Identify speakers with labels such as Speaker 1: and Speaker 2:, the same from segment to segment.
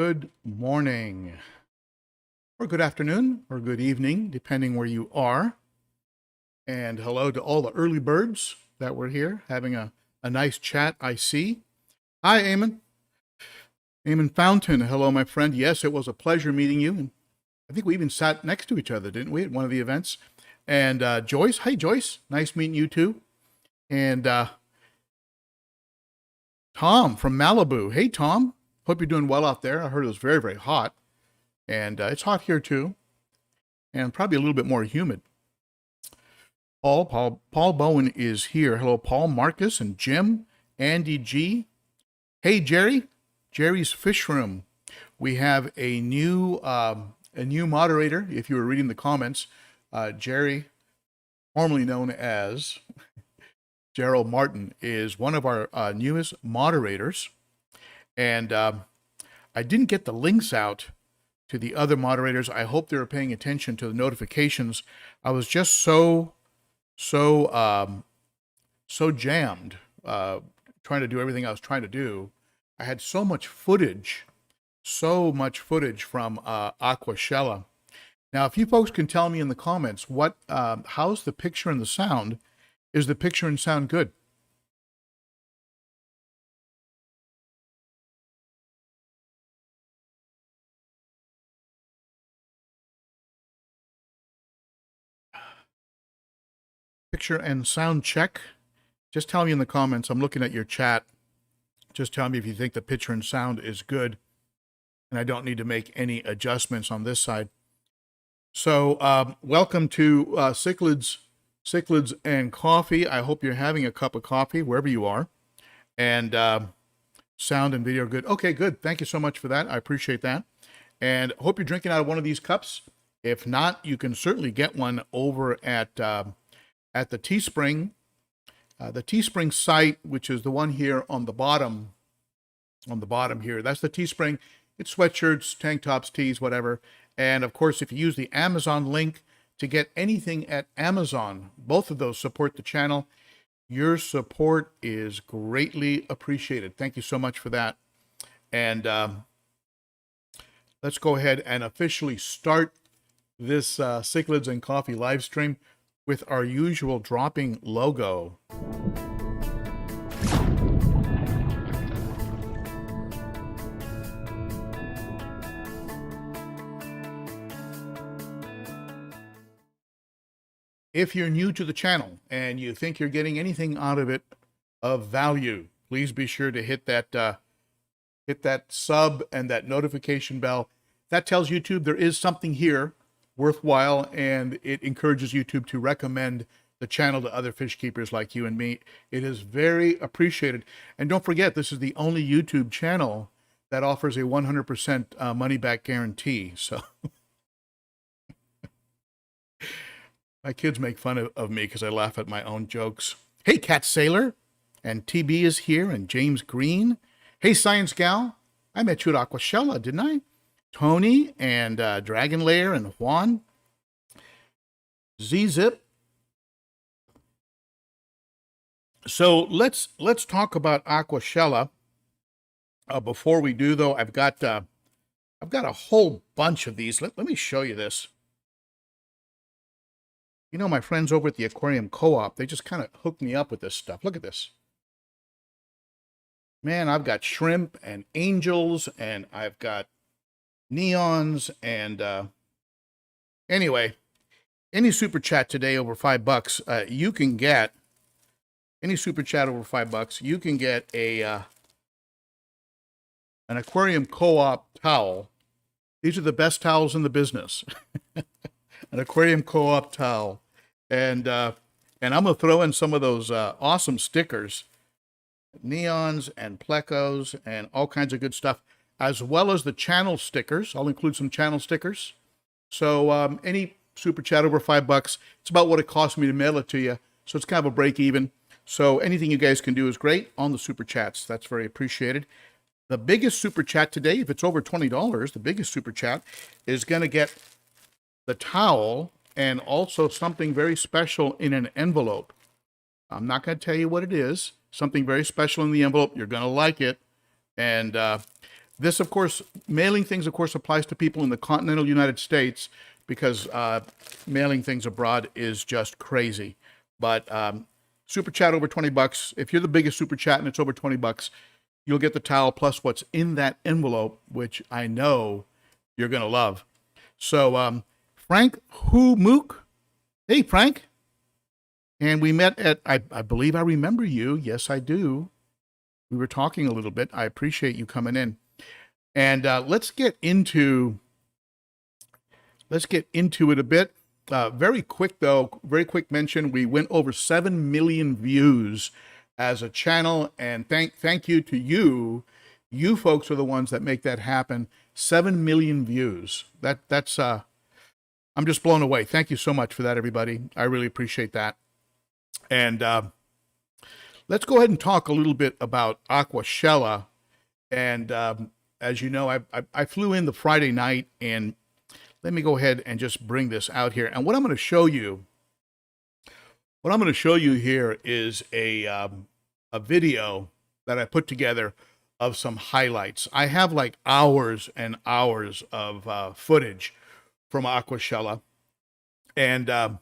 Speaker 1: Good morning, or good afternoon, or good evening, depending where you are. And hello to all the early birds that were here having a nice chat, I see. Hi, Eamon. Eamon Fountain. Hello, my friend. Yes, it was a pleasure meeting you. And I think we even sat next to each other, didn't we, at one of the events? And Joyce. Hey, Joyce. Nice meeting you, too. And Tom from Malibu. Hey, Tom. Hope you're doing well out there. I heard it was very, very hot. And it's hot here, too. And probably a little bit more humid. Paul Bowen is here. Hello, Paul, Marcus, and Jim, Andy G. Hey, Jerry. Jerry's Fish Room. We have a new moderator. If you were reading the comments, Jerry, formerly known as Gerald Martin, is one of our newest moderators. And I didn't get the links out to the other moderators. I hope they were paying attention to the notifications. I was just so jammed trying to do everything I was trying to do. I had so much footage from Aquashella. Now, if you folks can tell me in the comments how's the picture and the sound? Is the picture and sound good? Picture and sound check. Just tell me in the comments. I'm looking at your chat. Just tell me if you think the picture and sound is good, and I don't need to make any adjustments on this side. So welcome to Cichlids and Coffee. I hope you're having a cup of coffee wherever you are, and sound and video are good. Okay, good. Thank you so much for that. I appreciate that, and hope you're drinking out of one of these cups. If not, you can certainly get one over at the Teespring. The Teespring site, which is the one here on the bottom here. That's the Teespring. It's sweatshirts, tank tops, tees, whatever. And of course, if you use the Amazon link to get anything at Amazon, both of those support the channel. Your support is greatly appreciated. Thank you so much for that. And let's go ahead and officially start this Cichlids and Coffee live stream with our usual dropping logo. If you're new to the channel and you think you're getting anything out of it of value, please be sure to hit that sub and that notification bell. That tells YouTube there is something here worthwhile, and it encourages YouTube to recommend the channel to other fish keepers like you and me. It is very appreciated. And don't forget, this is the only YouTube channel that offers a 100% money-back guarantee. So my kids make fun of me because I laugh at my own jokes. Hey, Cat Sailor, and TB is here, and James Green. Hey, Science Gal, I met you at Aquashella, didn't I? Tony and Dragon Lair and Juan. Z-Zip. So let's talk about Aquashella. Before we do, though, I've got a whole bunch of these. Let me show you this. You know, my friends over at the Aquarium Co-op, they just kind of hooked me up with this stuff. Look at this. Man, I've got shrimp and angels, and I've got neons, and anyway, any super chat today over $5, you can get any super chat over $5. You can get an Aquarium Co-op towel. These are the best towels in the business. An Aquarium Co-op towel, and I'm gonna throw in some of those awesome stickers, neons and plecos, and all kinds of good stuff, as well as the channel stickers. I'll include some channel stickers. So any super chat over $5, it's about what it cost me to mail it to you. So it's kind of a break even. So anything you guys can do is great on the super chats. That's very appreciated. The biggest super chat today, if it's over $20, the biggest super chat is going to get the towel and also something very special in an envelope. I'm not going to tell you what it is. Something very special in the envelope. You're going to like it. And This, of course, mailing things, of course, applies to people in the continental United States because mailing things abroad is just crazy. But super chat over 20 bucks. If you're the biggest super chat and it's over 20 bucks, you'll get the towel plus what's in that envelope, which I know you're going to love. So, Frank Mook. Hey, Frank. And we met at, I believe I remember you. Yes, I do. We were talking a little bit. I appreciate you coming in. And let's get into it a bit. Very quick, though, very quick mention. We went over 7 million views as a channel, and thank you to you. You folks are the ones that make that happen. 7 million views. That's I'm just blown away. Thank you so much for that, everybody. I really appreciate that. And let's go ahead and talk a little bit about Aquashella. And as you know, I flew in the Friday night, and let me go ahead and just bring this out here. And what I'm going to show you here is a video that I put together of some highlights. I have like hours and hours of footage from Aquashella, and I'm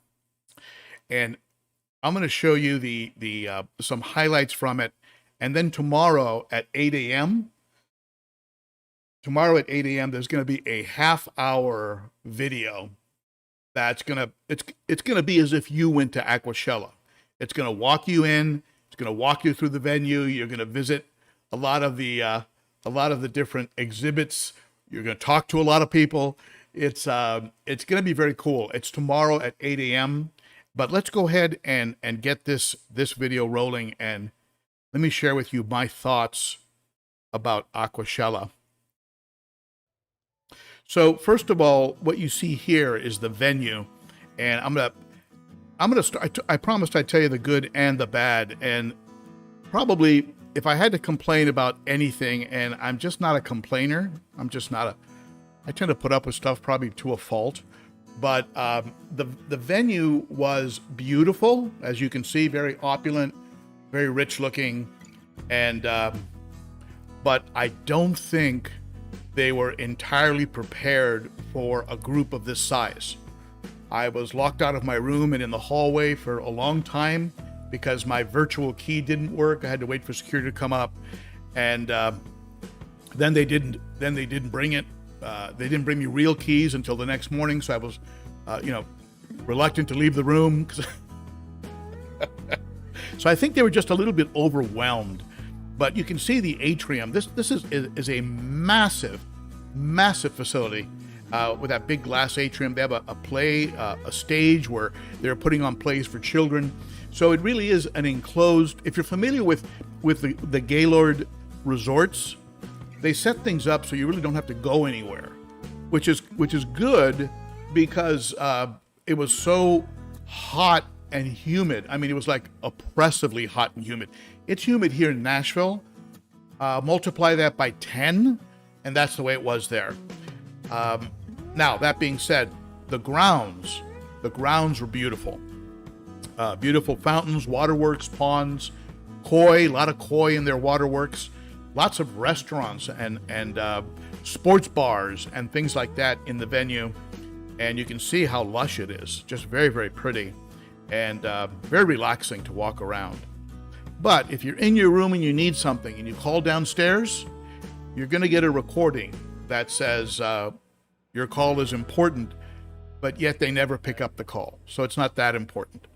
Speaker 1: going to show you the some highlights from it. And then tomorrow at 8 a.m. there's going to be a half-hour video that's it's going to be as if you went to Aquashella. It's going to walk you in. It's going to walk you through the venue. You're going to visit a lot of the different exhibits. You're going to talk to a lot of people. It's going to be very cool. It's tomorrow at 8 a.m. But let's go ahead and get this video rolling, and let me share with you my thoughts about Aquashella. So first of all, what you see here is the venue, and I'm gonna start. I promised I'd tell you the good and the bad, and probably if I had to complain about anything, and I'm just not a complainer. I tend to put up with stuff probably to a fault, but the venue was beautiful, as you can see, very opulent, very rich looking, and but I don't think they were entirely prepared for a group of this size. I was locked out of my room and in the hallway for a long time because my virtual key didn't work. I had to wait for security to come up, and then they didn't bring it. They didn't bring me real keys until the next morning, so I was, reluctant to leave the room. So I think they were just a little bit overwhelmed. But you can see the atrium. This is a massive facility with that big glass atrium. They have a stage where they're putting on plays for children. So it really is an enclosed. If you're familiar with the Gaylord resorts, they set things up so you really don't have to go anywhere, which is good because it was so hot and humid. I mean, it was like oppressively hot and humid. It's humid here in Nashville. Multiply that by 10, and that's the way it was there. Now, that being said, the grounds were beautiful. Beautiful fountains, waterworks, ponds, koi, a lot of koi in their waterworks, lots of restaurants and sports bars and things like that in the venue. And you can see how lush it is. Just very, very pretty and very relaxing to walk around. But if you're in your room and you need something and you call downstairs, you're going to get a recording that says your call is important, but yet they never pick up the call. So it's not that important.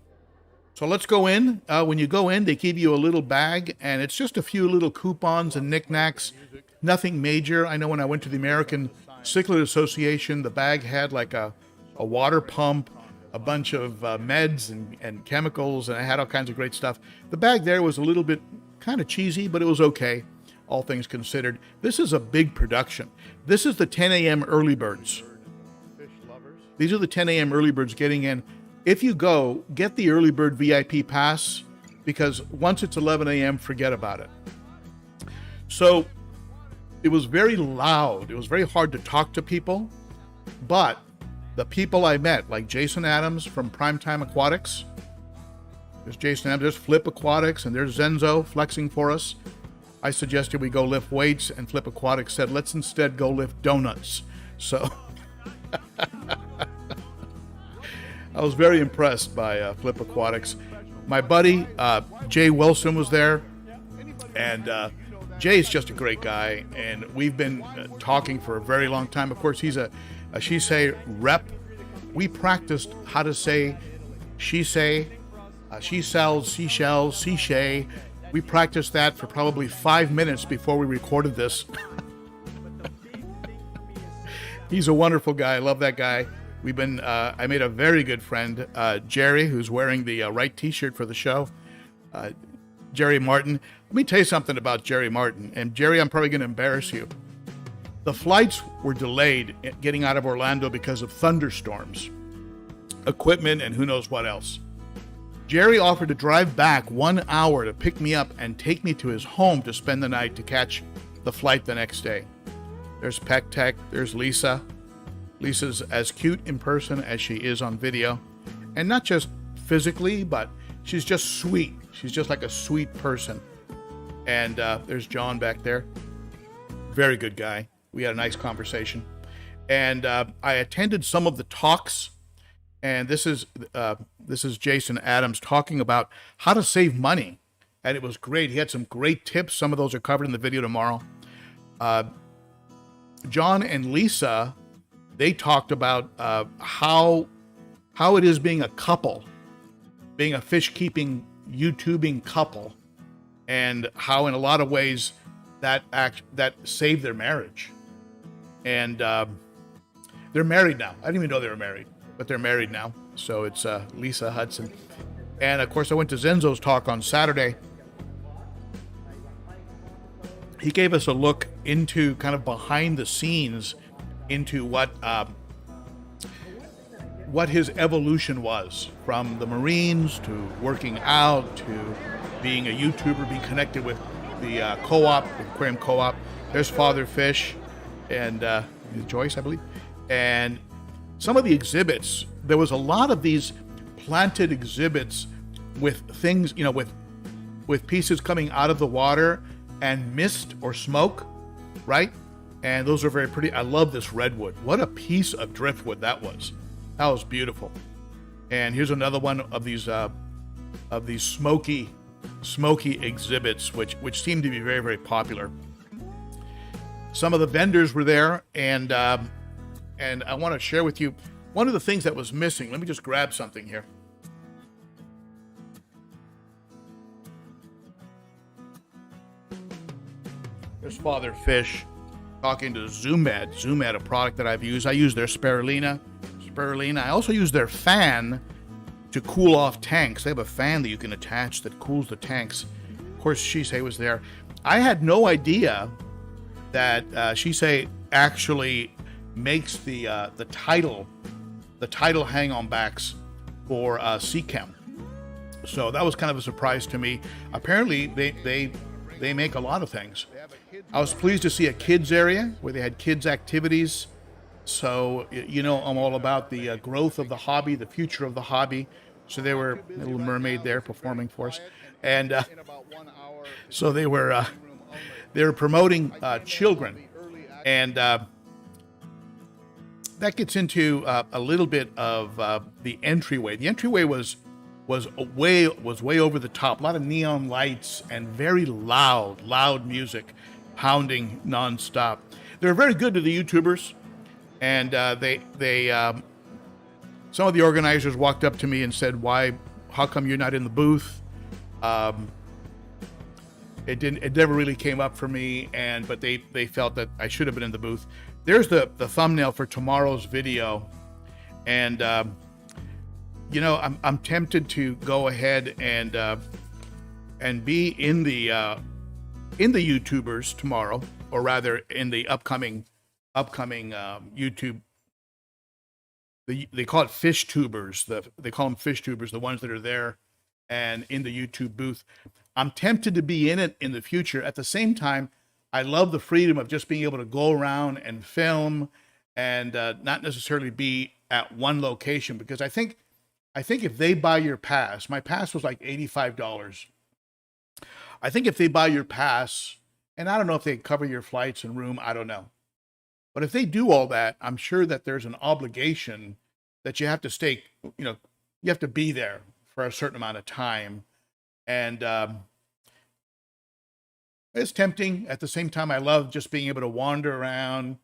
Speaker 1: So let's go in. When you go in, they give you a little bag, and it's just a few little coupons and knickknacks. Nothing major. I know when I went to the American Cichlid Association, the bag had like a water pump, a bunch of meds and chemicals, and I had all kinds of great stuff. The bag there was a little bit kind of cheesy, but it was okay, all things considered. This is a big production. This is the 10 a.m. early birds. These are the 10 a.m. early birds getting in. If you go, get the early bird VIP pass, because once it's 11 a.m., forget about it. So it was very loud. It was very hard to talk to people, but the people I met, like Jason Adams from Primetime Aquatics. There's Jason Adams, there's Flip Aquatics, and there's Zenzo flexing for us. I suggested we go lift weights, and Flip Aquatics said, let's instead go lift donuts. So I was very impressed by Flip Aquatics. My buddy, Jay Wilson, was there, and Jay's just a great guy, and we've been talking for a very long time. Of course, he's a she say rep. We practiced how to say she say, she sells, seashells, she shay. We practiced that for probably 5 minutes before we recorded this. He's a wonderful guy. I love that guy. We've been, I made a very good friend, Jerry, who's wearing the right t-shirt for the show. Jerry Martin. Let me tell you something about Jerry Martin. And Jerry, I'm probably going to embarrass you. The flights were delayed getting out of Orlando because of thunderstorms, equipment, and who knows what else. Jerry offered to drive back 1 hour to pick me up and take me to his home to spend the night to catch the flight the next day. There's Peck Tech. There's Lisa. Lisa's as cute in person as she is on video. And not just physically, but she's just sweet. She's just like a sweet person. And there's John back there. Very good guy. We had a nice conversation. And I attended some of the talks. And this is Jason Adams talking about how to save money. And it was great. He had some great tips. Some of those are covered in the video tomorrow. John and Lisa, they talked about how it is being a couple, being a fish-keeping, YouTubing couple, and how in a lot of ways that saved their marriage. And they're married now. I didn't even know they were married, but they're married now. So it's Lisa Hudson. And of course, I went to Zenzo's talk on Saturday. He gave us a look into kind of behind the scenes into what his evolution was, from the Marines to working out to being a YouTuber, being connected with the co-op, the aquarium co-op. There's Father Fish and Joyce, I believe. And some of the exhibits, there was a lot of these planted exhibits with things, you know, with pieces coming out of the water and mist or smoke, right? And those are very pretty. I love this redwood. What a piece of driftwood that was. That was beautiful. And here's another one of these smoky exhibits, which seem to be very, very popular. Some of the vendors were there, and I want to share with you one of the things that was missing. Let me just grab something here. There's Father Fish talking to Zoomad. Zoomad, a product that I've used. I use their spirulina. I also use their fan to cool off tanks. They have a fan that you can attach that cools the tanks. Of course, Shisei was there. I had no idea that Shisei actually makes the title hang-on backs for Seachem. So that was kind of a surprise to me. Apparently, they make a lot of things. I was pleased to see a kids area where they had kids activities. So, you know, I'm all about the growth of the hobby, the future of the hobby. So they were a Little Mermaid there performing for us. And so they were promoting children. And that gets into a little bit of the entryway. The entryway was way over the top. A lot of neon lights and very loud music pounding nonstop. They were very good to the YouTubers, and they some of the organizers walked up to me and said, how come you're not in the booth? It never really came up for me, but they felt that I should have been in the booth. There's the thumbnail for tomorrow's video, and you know, I'm tempted to go ahead and be in the YouTubers tomorrow, or rather in the upcoming YouTube. They call it fish tubers. They call them fish tubers, the ones that are there and in the YouTube booth. I'm tempted to be in it in the future. At the same time, I love the freedom of just being able to go around and film and not necessarily be at one location, because I think if they buy your pass, my pass was like $85. I think if they buy your pass And I don't know if they cover your flights and room. I don't know. But if they do all that, I'm sure that there's an obligation that you have to stay, you have to be there for a certain amount of time. And it's tempting. At the same time, I love just being able to wander around,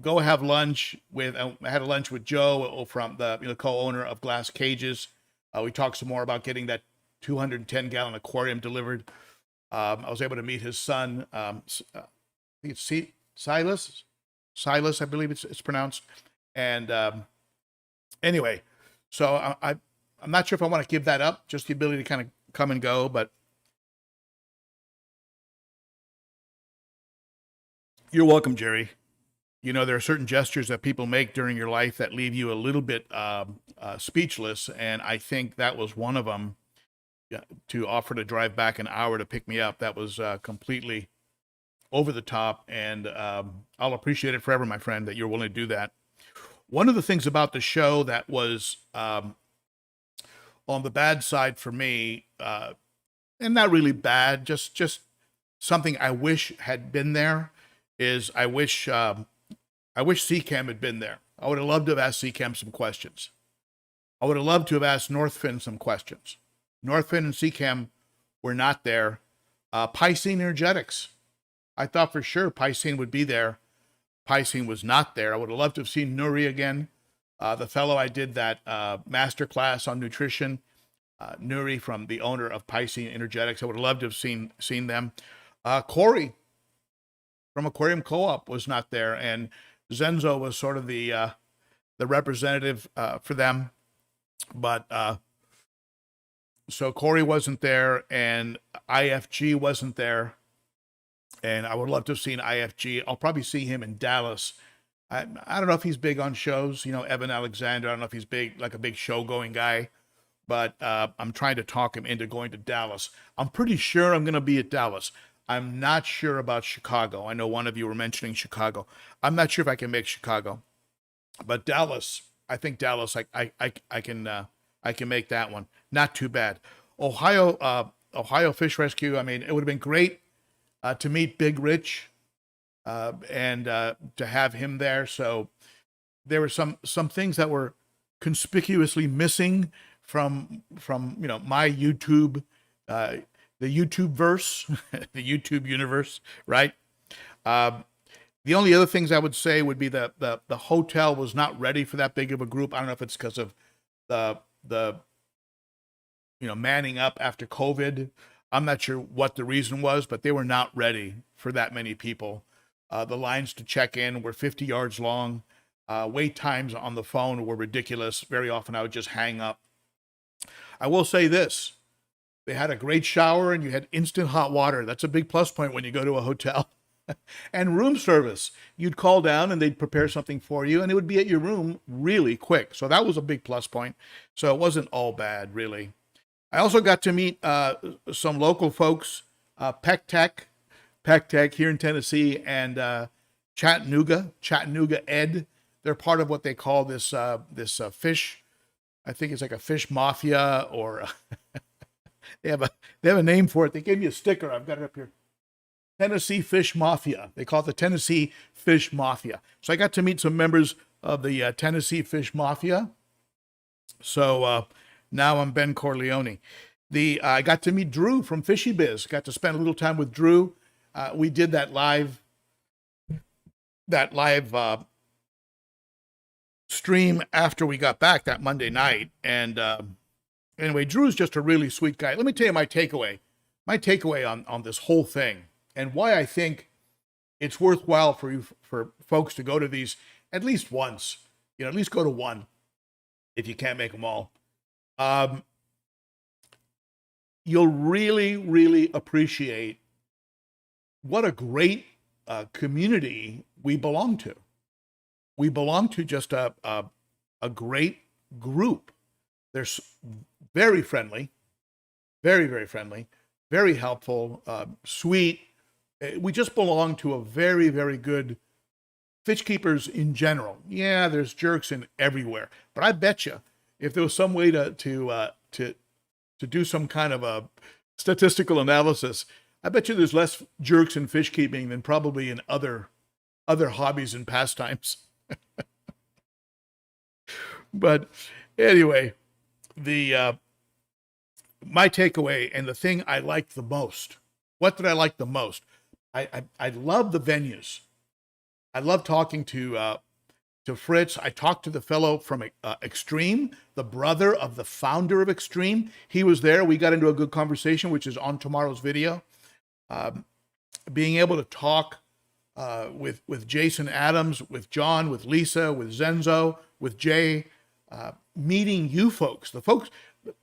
Speaker 1: go have lunch with, I had a lunch with Joe from the co-owner of Glass Cages. We talked some more about getting that 210-gallon aquarium delivered. I was able to meet his son. I think it's Silas, I believe it's pronounced. And anyway, so I'm not sure if I want to give that up, just the ability to kind of come and go. But you're welcome, Jerry. There are certain gestures that people make during your life that leave you a little bit speechless, and I think that was one of them. To offer to drive back an hour to pick me up, that was completely over the top, and I'll appreciate it forever, my friend, that you're willing to do that. One of the things about the show that was on the bad side for me, and not really bad, just something I wish had been there, is I wish CCAM had been there. I would have loved to have asked CCAM some questions. I would have loved to have asked Northfin some questions. Northfin and CCAM were not there. Piscine Energetics. I thought for sure Piscine would be there. Piscine was not there. I would have loved to have seen Nuri again. The fellow I did that master class on nutrition, Nuri, from the owner of Piscine Energetics. I would have loved to have seen them. Corey from Aquarium Co-op was not there, and Zenzo was sort of the representative for them. But so Corey wasn't there, and IFG wasn't there. And I would love to have seen IFG. I'll probably see him in Dallas. I don't know if he's big on shows, Evan Alexander. I don't know if he's like a big show-going guy. But I'm trying to talk him into going to Dallas. I'm pretty sure I'm going to be at Dallas. I'm not sure about Chicago. I know one of you were mentioning Chicago. I'm not sure if I can make Chicago. But Dallas, I think Dallas, I can make that one. Not too bad. Ohio Fish Rescue. I mean, it would have been great to meet Big Rich and to have him there. So there were some things that were conspicuously missing from my YouTube, the YouTube verse, the YouTube universe, right? The only other things I would say would be the hotel was not ready for that big of a group. I don't know if it's because of the manning up after COVID. I'm not sure what the reason was, but they were not ready for that many people. The lines to check in were 50 yards long. Wait times on the phone were ridiculous. Very often I would just hang up. I will say this. They had a great shower and you had instant hot water. That's a big plus point when you go to a hotel. And room service. You'd call down and they'd prepare something for you and it would be at your room really quick. So that was a big plus point. So it wasn't all bad, really. I also got to meet some local folks, Peck Tech here in Tennessee, and Chattanooga Ed. They're part of what they call this fish. I think it's like a fish mafia, or they have a name for it. They gave me a sticker. I've got it up here. Tennessee Fish Mafia. They call it the Tennessee Fish Mafia. So I got to meet some members of the Tennessee Fish Mafia. So now I'm Ben Corleone. I got to meet Drew from Fishy Biz. Got to spend a little time with Drew. We did that live stream after we got back that Monday night. And anyway, Drew's just a really sweet guy. Let me tell you my takeaway. My takeaway on this whole thing, and why I think it's worthwhile for folks to go to these at least once. At least go to one if you can't make them all. You'll really, really appreciate what a great community we belong to. We belong to just a great group. They're very friendly, very, very friendly, very helpful, sweet. We just belong to a very, very good fish keepers in general. Yeah, there's jerks in everywhere, but I bet you if there was some way to do some kind of a statistical analysis, I bet you there's less jerks in fish keeping than probably in other hobbies and pastimes. But anyway, the my takeaway and the thing I liked the most. What did I like the most? I love the venues. I love talking to Fritz. I talked to the fellow from Extreme, the brother of the founder of Extreme. He was there. We got into a good conversation, which is on tomorrow's video. Being able to talk with Jason Adams, with John, with Lisa, with Zenzo, with Jay, meeting you folks,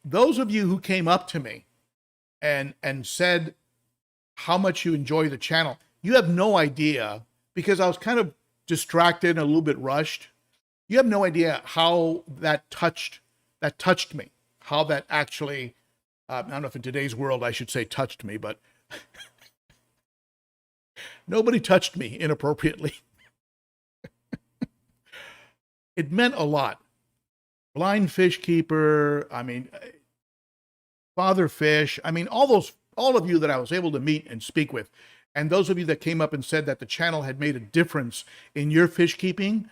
Speaker 1: those of you who came up to me and said how much you enjoy the channel. You have no idea, because I was kind of distracted and a little bit rushed. You have no idea how that touched me, how that actually, I don't know if in today's world I should say touched me, but nobody touched me inappropriately. It meant a lot. Blind Fish Keeper, I mean, Father Fish, I mean, all of you that I was able to meet and speak with, and those of you that came up and said that the channel had made a difference in your fish keeping,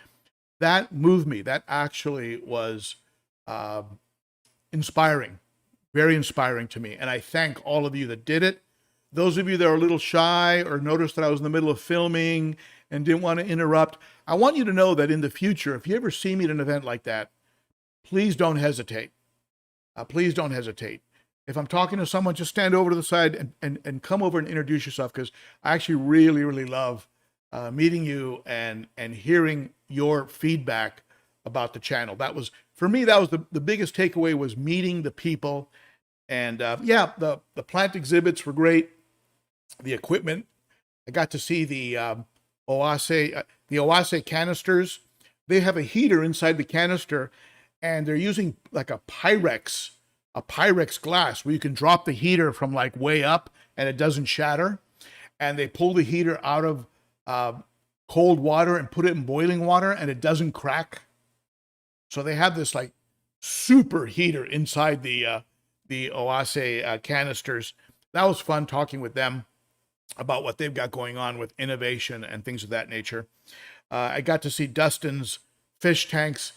Speaker 1: that moved me. That actually was inspiring, very inspiring to me. And I thank all of you that did it. Those of you that are a little shy or noticed that I was in the middle of filming and didn't want to interrupt, I want you to know that in the future, if you ever see me at an event like that, please don't hesitate. Please don't hesitate. If I'm talking to someone, just stand over to the side and come over and introduce yourself, because I actually really, really love meeting you and hearing your feedback about the channel. That was, for me, that was the biggest takeaway, was meeting the people. And yeah, the plant exhibits were great. The equipment, I got to see the Oase canisters. They have a heater inside the canister, and they're using like a Pyrex glass where you can drop the heater from like way up and it doesn't shatter. And they pull the heater out of cold water and put it in boiling water and it doesn't crack. So they have this like super heater inside the Oase canisters. That was fun talking with them about what they've got going on with innovation and things of that nature. I got to see Dustin's fish tanks.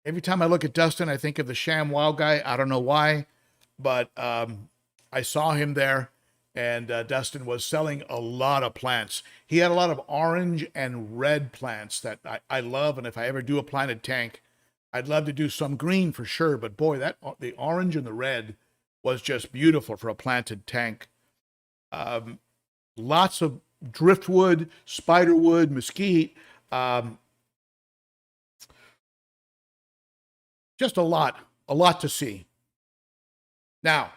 Speaker 1: Every time I look at Dustin, I think of the ShamWow guy. I don't know why, but I saw him there, and Dustin was selling a lot of plants. He had a lot of orange and red plants that I love, and if I ever do a planted tank, I'd love to do some green for sure, but boy, the orange and the red was just beautiful for a planted tank. Lots of driftwood, spiderwood, mesquite, just a lot to see. Now,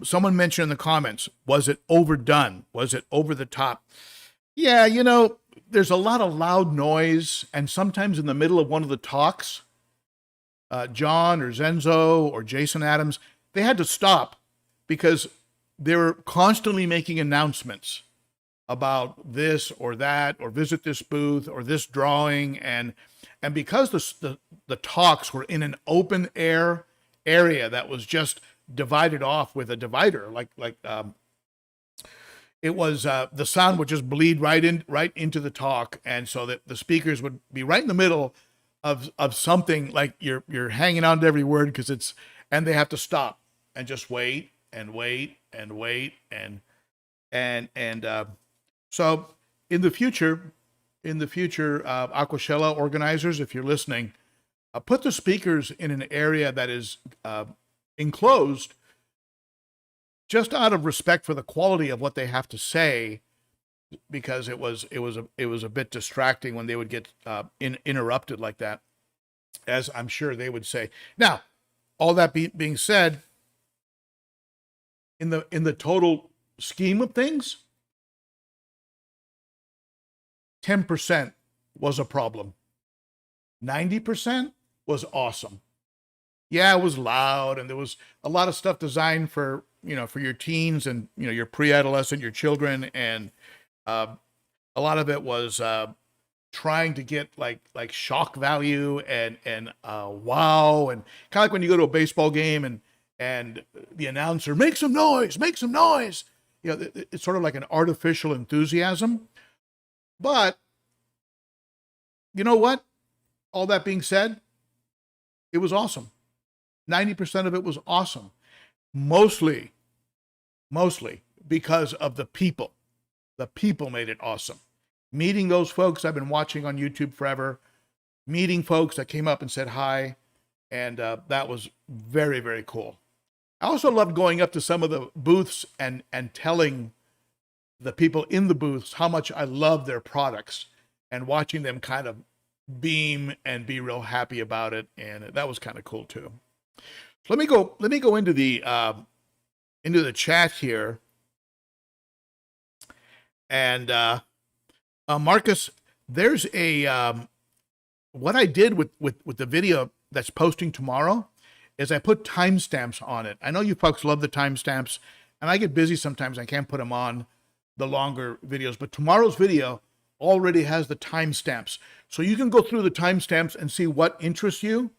Speaker 1: someone mentioned in the comments, was it overdone? Was it over the top? Yeah, you know, there's a lot of loud noise, and sometimes in the middle of one of the talks, John or Zenzo or Jason Adams, they had to stop because they were constantly making announcements about this or that, or visit this booth or this drawing. And because the talks were in an open air area that was just divided off with a divider, it was, the sound would just bleed right into the talk. And so that the speakers would be right in the middle of something, like you're hanging on to every word, and they have to stop and just wait and wait and wait. So in the future, Aquashella organizers, if you're listening, put the speakers in an area that is enclosed, just out of respect for the quality of what they have to say, because it was a bit distracting when they would get interrupted like that, as I'm sure they would say. Now, all that being said, in the total scheme of things, 10% was a problem. 90% was awesome. Yeah, it was loud, and there was a lot of stuff designed for your teens and, your pre-adolescent, your children, and a lot of it was trying to get like shock value and wow, and kind of like when you go to a baseball game and and the announcer, make some noise, make some noise. You know, it's sort of like an artificial enthusiasm. But you know what? All that being said, it was awesome. 90% of it was awesome. Mostly because of the people. The people made it awesome. Meeting those folks I've been watching on YouTube forever, meeting folks that came up and said hi, and that was very, very cool. I also loved going up to some of the booths and telling the people in the booths how much I love their products and watching them kind of beam and be real happy about it, and that was kind of cool too. So let me go into the chat here. And Marcus, there's a what I did with the video that's posting tomorrow is I put timestamps on it. I know you folks love the timestamps, and I get busy sometimes. I can't put them on the longer videos, but tomorrow's video already has the timestamps. So you can go through the timestamps and see what interests you.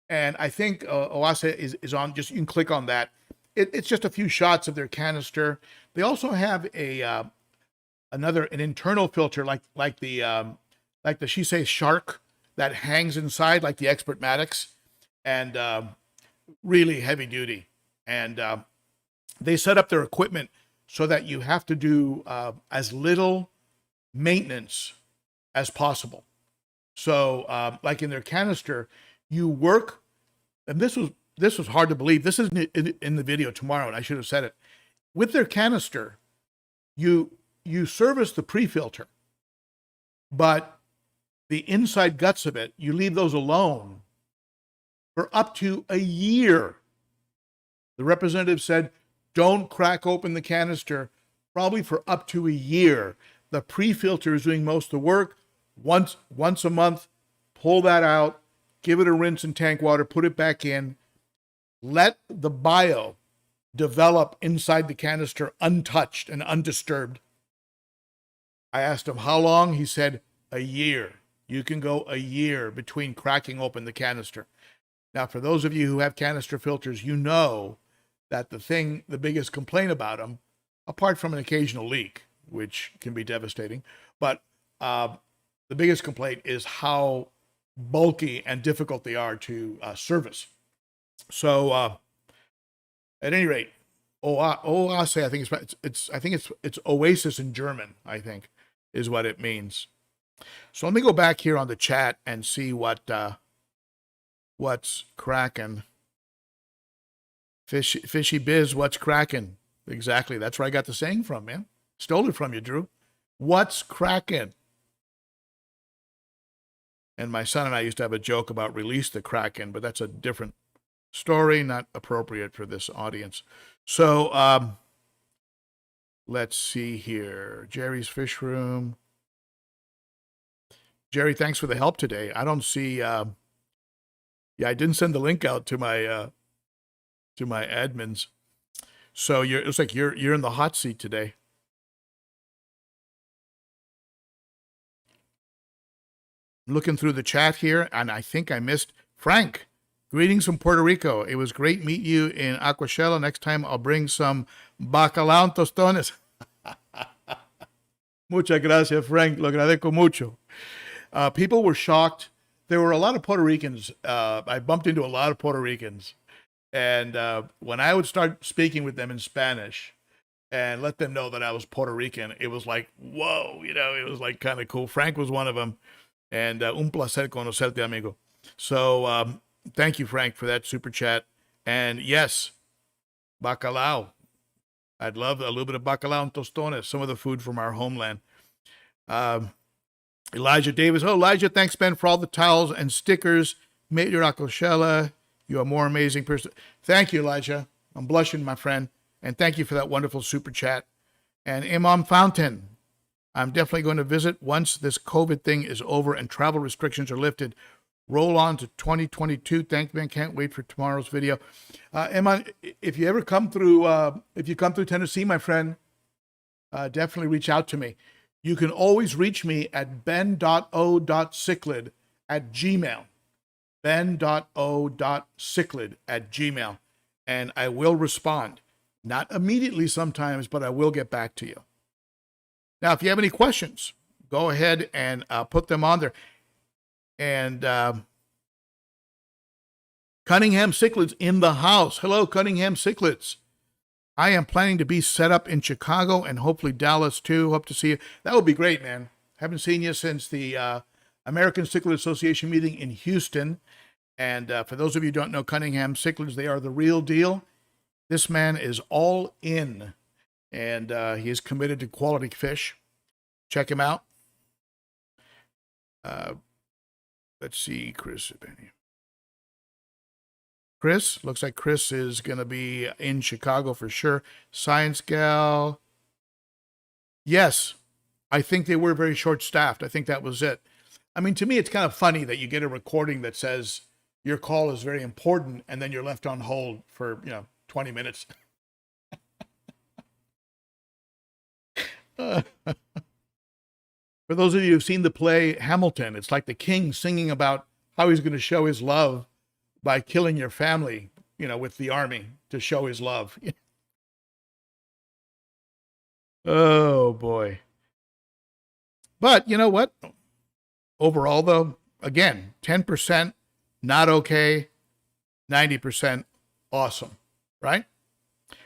Speaker 1: And I think Oase is on, just you can click on that. It's just a few shots of their canister. They also have an internal filter like the Shisei Shark that hangs inside like the Expert Maddox, and really heavy duty. And they set up their equipment so that you have to do as little maintenance as possible. So like in their canister, you work, and this was hard to believe. This isn't in the video tomorrow, and I should have said it. With their canister, you service the pre-filter, but the inside guts of it, you leave those alone for up to a year. The representative said, don't crack open the canister, probably for up to a year. The pre-filter is doing most of the work. Once a month, pull that out, give it a rinse in tank water, put it back in, let the bio develop inside the canister untouched and undisturbed. I asked him how long. He said a year. You can go a year between cracking open the canister. Now, for those of you who have canister filters, you know that the biggest complaint about them, apart from an occasional leak, which can be devastating, but the biggest complaint is how bulky and difficult they are to service. So, at any rate, Oase, I think it's oasis in German, I think, is what it means. So let me go back here on the chat and see what's cracking. Fishy Biz, what's cracking? Exactly. That's where I got the saying from, man. Stole it from you, Drew. What's cracking? And my son and I used to have a joke about release the Kraken, but that's a different story, not appropriate for this audience. So let's see here. Jerry's Fish Room. Jerry, thanks for the help today. I don't see. I didn't send the link out to my admins. So it looks like you're in the hot seat today. Looking through the chat here, and I think I missed Frank. Greetings from Puerto Rico. It was great meet you in Aquashella. Next time I'll bring some bacalao en tostones. Muchas gracias, Frank. Lo agradezco mucho. People were shocked. There were a lot of Puerto Ricans. I bumped into a lot of Puerto Ricans. And when I would start speaking with them in Spanish and let them know that I was Puerto Rican, it was like, whoa, it was like kind of cool. Frank was one of them. And un placer conocerte, amigo. So thank you, Frank, for that super chat. And yes, bacalao. I'd love a little bit of bacalao and tostones, some of the food from our homeland. Elijah Davis. Oh, Elijah, thanks, Ben, for all the towels and stickers. Made your Aquashella. You're a more amazing person. Thank you, Elijah. I'm blushing, my friend. And thank you for that wonderful super chat. And Imam Fountain. I'm definitely going to visit once this COVID thing is over and travel restrictions are lifted. Roll on to 2022. Thank you, man. Can't wait for tomorrow's video. Emma, if you ever come through, Tennessee, my friend, definitely reach out to me. You can always reach me at ben.o.cichlid@gmail.com. ben.o.cichlid@gmail.com. and I will respond. Not immediately sometimes, but I will get back to you. Now, if you have any questions, go ahead and put them on there. And Cunningham Cichlids in the house. Hello, Cunningham Cichlids. I am planning to be set up in Chicago and hopefully Dallas too. Hope to see you. That would be great, man. Haven't seen you since the American Cichlid Association meeting in Houston. And for those of you who don't know Cunningham Cichlids, they are the real deal. This man is all in, and he is committed to quality fish. Check him out. Let's see, Chris. Chris, looks like Chris is going to be in Chicago for sure. Science Gal. Yes, I think they were very short-staffed. I think that was it. I mean, to me, it's kind of funny that you get a recording that says your call is very important, and then you're left on hold for, 20 minutes. For those of you who've seen the play Hamilton, it's like the king singing about how he's going to show his love by killing your family, with the army to show his love. Oh, boy. But you know what? Overall, though, again, 10% not okay, 90% awesome, right?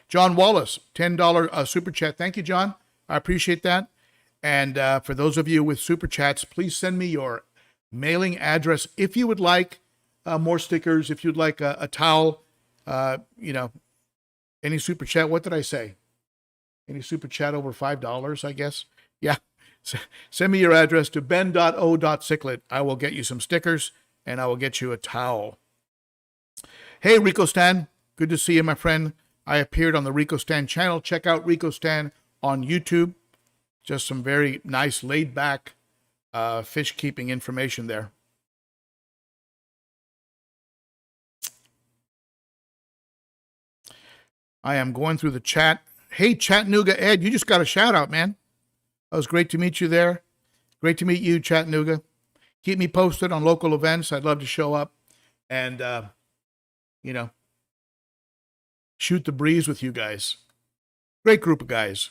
Speaker 1: John Wallace, $10 super chat. Thank you, John. I appreciate that. And for those of you with super chats, please send me your mailing address if you would like more stickers, if you'd like a towel, any super chat. What did I say? Any super chat over $5, I guess? Yeah. Send me your address to ben.o.cichlid. I will get you some stickers, and I will get you a towel. Hey, Rico Stan. Good to see you, my friend. I appeared on the Rico Stan channel. Check out Rico Stan on YouTube. Just some very nice, laid-back fish-keeping information there. I am going through the chat. Hey, Chattanooga Ed, you just got a shout-out, man. It was great to meet you there. Great to meet you, Chattanooga. Keep me posted on local events. I'd love to show up and, shoot the breeze with you guys. Great group of guys.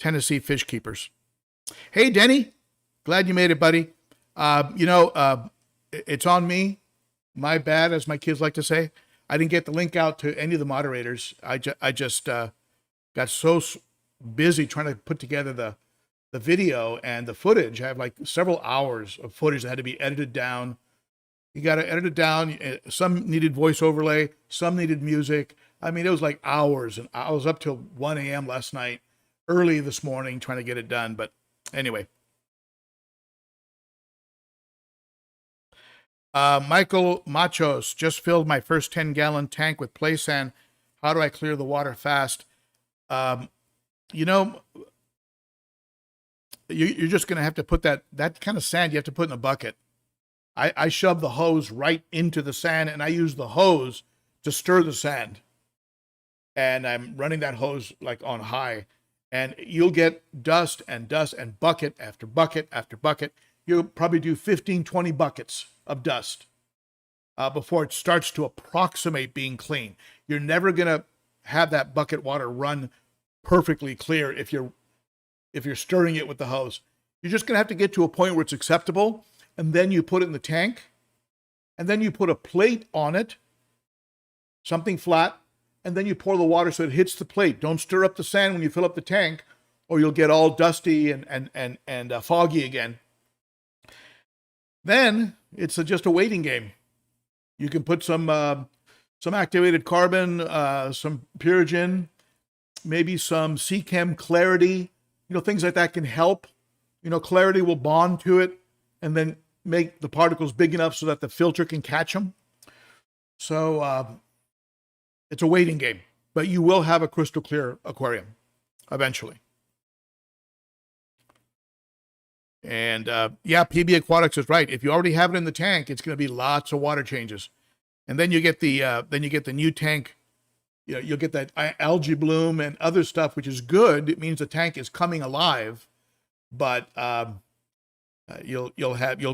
Speaker 1: Tennessee fish keepers. Hey, Denny. Glad you made it, buddy. It's on me. My bad, as my kids like to say. I didn't get the link out to any of the moderators. I just got so busy trying to put together the video and the footage. I have like several hours of footage that had to be edited down. You got to edit it down. Some needed voice overlay. Some needed music. I mean, it was like hours. And I was up till 1 a.m. last night, early this morning, trying to get it done. But anyway. Michael Machos, just filled my first 10-gallon tank with play sand. How do I clear the water fast? You're just going to have to put that kind of sand you have to put in a bucket. I shove the hose right into the sand, and I use the hose to stir the sand. And I'm running that hose like on high. And you'll get dust and bucket after bucket after bucket. You'll probably do 15, 20 buckets of dust before it starts to approximate being clean. You're never going to have that bucket water run perfectly clear if you're stirring it with the hose. You're just going to have to get to a point where it's acceptable, and then you put it in the tank, and then you put a plate on it, something flat, and then you pour the water so it hits the plate. Don't stir up the sand when you fill up the tank, or you'll get all dusty and foggy again. Then it's just a waiting game. You can put some activated carbon, some Purigen, maybe some Seachem Clarity, things like that can help. Clarity will bond to it and then make the particles big enough so that the filter can catch them. So it's a waiting game, but you will have a crystal clear aquarium eventually. And PB Aquatics is right. If you already have it in the tank, it's going to be lots of water changes, and then you get the new tank. You'll get that algae bloom and other stuff, which is good. It means the tank is coming alive, but you'll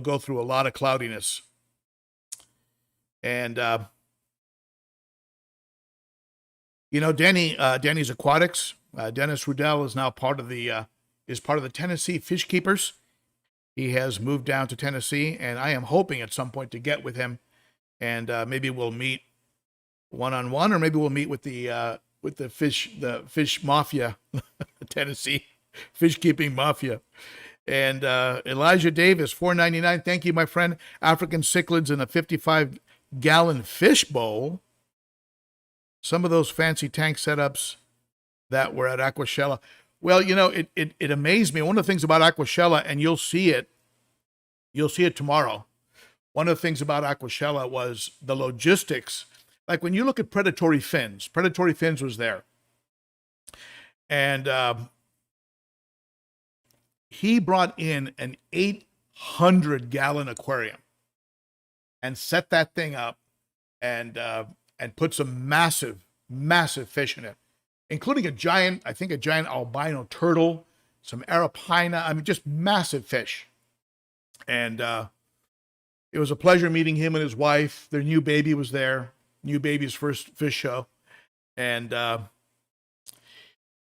Speaker 1: go through a lot of cloudiness. And You know, Denny's Aquatics. Dennis Rudell is now part of the Tennessee Fish Keepers. He has moved down to Tennessee, and I am hoping at some point to get with him, and maybe we'll meet one-on-one, or maybe we'll meet with the fish mafia, Tennessee fish keeping mafia. And Elijah Davis, $4.99. Thank you, my friend. African cichlids in a 55-gallon fish bowl. Some of those fancy tank setups that were at Aquashella. Well, you know, it amazed me. One of the things about Aquashella, and you'll see it tomorrow. One of the things about Aquashella was the logistics. Like when you look at Predatory Fins was there. And he brought in an 800-gallon aquarium and set that thing up and put some massive fish in it, including a giant albino turtle, some arapaina. I mean, just massive fish. And it was a pleasure meeting him and his wife. Their new baby was there, new baby's first fish show. And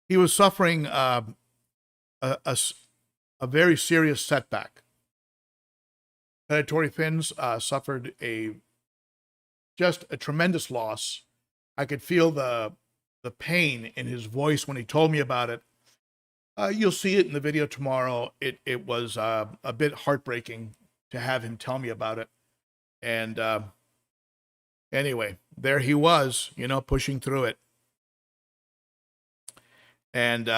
Speaker 1: he was suffering a very serious setback. Predatory Fins suffered just a tremendous loss. I could feel the pain in his voice when he told me about it. You'll see it in the video tomorrow. It was a bit heartbreaking to have him tell me about it. And anyway, there he was, you know, pushing through it. And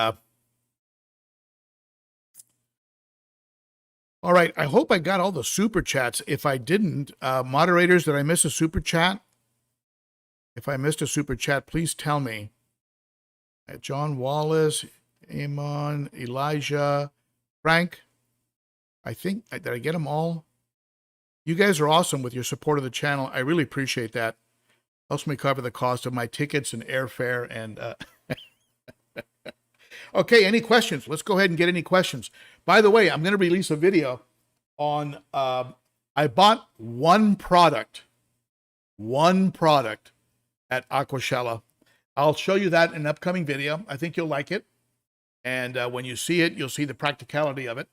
Speaker 1: all right, I hope I got all the super chats. If I didn't, moderators, did I miss a super chat? If I missed a super chat, please tell me. John Wallace, Amon, Elijah, Frank. Did I get them all? You guys are awesome with your support of the channel. I really appreciate that. Helps me cover the cost of my tickets and airfare. And okay, any questions? Let's go ahead and get any questions. By the way, I'm going to release a video on, I bought one product at Aquashella. I'll show you that in an upcoming video. I think you'll like it. And when you see it, you'll see the practicality of it.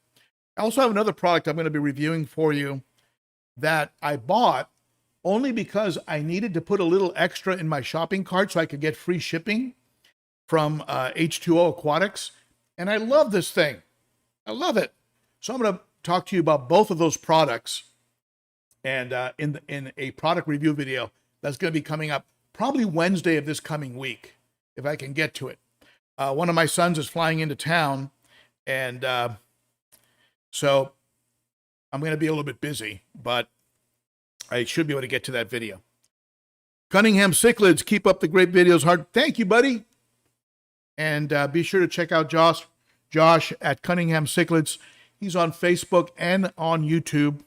Speaker 1: I also have another product I'm going to be reviewing for you that I bought only because I needed to put a little extra in my shopping cart so I could get free shipping from H2O Aquatics. And I love this thing. I love it. So I'm going to talk to you about both of those products and in a product review video that's going to be coming up probably Wednesday of this coming week, if I can get to it. One of my sons is flying into town, and so I'm going to be a little bit busy, but I should be able to get to that video. Cunningham Cichlids, keep up the great videos. Hard. Thank you, buddy. And be sure to check out Josh at Cunningham Cichlids. He's on Facebook and on YouTube.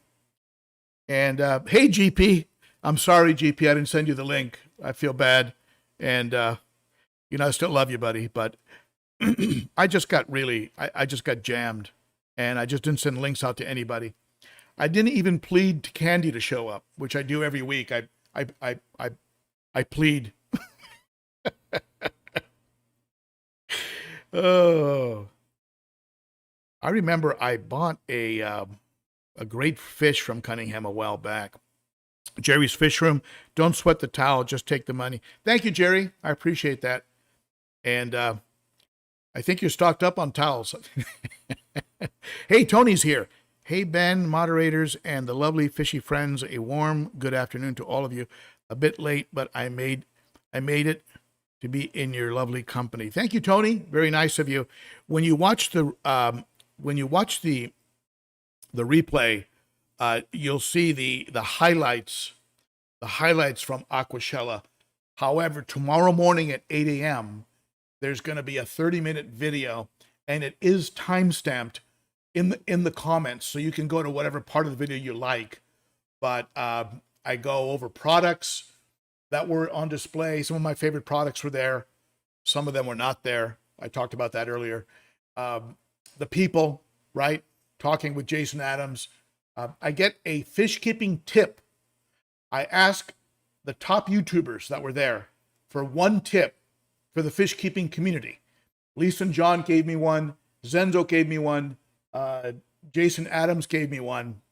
Speaker 1: And hey, GP. I'm sorry, GP. I didn't send you the link. I feel bad. And, you know, I still love you, buddy. But I just got jammed. And I just didn't send links out to anybody. I didn't even plead to Candi to show up, which I do every week. I plead. Oh, I remember I bought a great fish from Cunningham a while back. Jerry's Fish Room. Don't sweat the towel. Just take the money. Thank you, Jerry. I appreciate that. And I think you're stocked up on towels. Hey, Tony's here. Hey, Ben, moderators, and the lovely fishy friends. A warm good afternoon to all of you. A bit late, but I made it to be in your lovely company. Thank you, Tony. Very nice of you. When you watch the replay, you'll see the highlights from Aquashella. However, tomorrow morning at 8 a.m., there's going to be a 30-minute video, and it is time-stamped in the comments, so you can go to whatever part of the video you like. But I go over products that were on display. Some of my favorite products were there. Some of them were not there. I talked about that earlier. The people, right? Talking with Jason Adams. I get a fish keeping tip. I ask the top YouTubers that were there for one tip for the fish keeping community. Lisa and John gave me one. Zenzo gave me one. Jason Adams gave me one.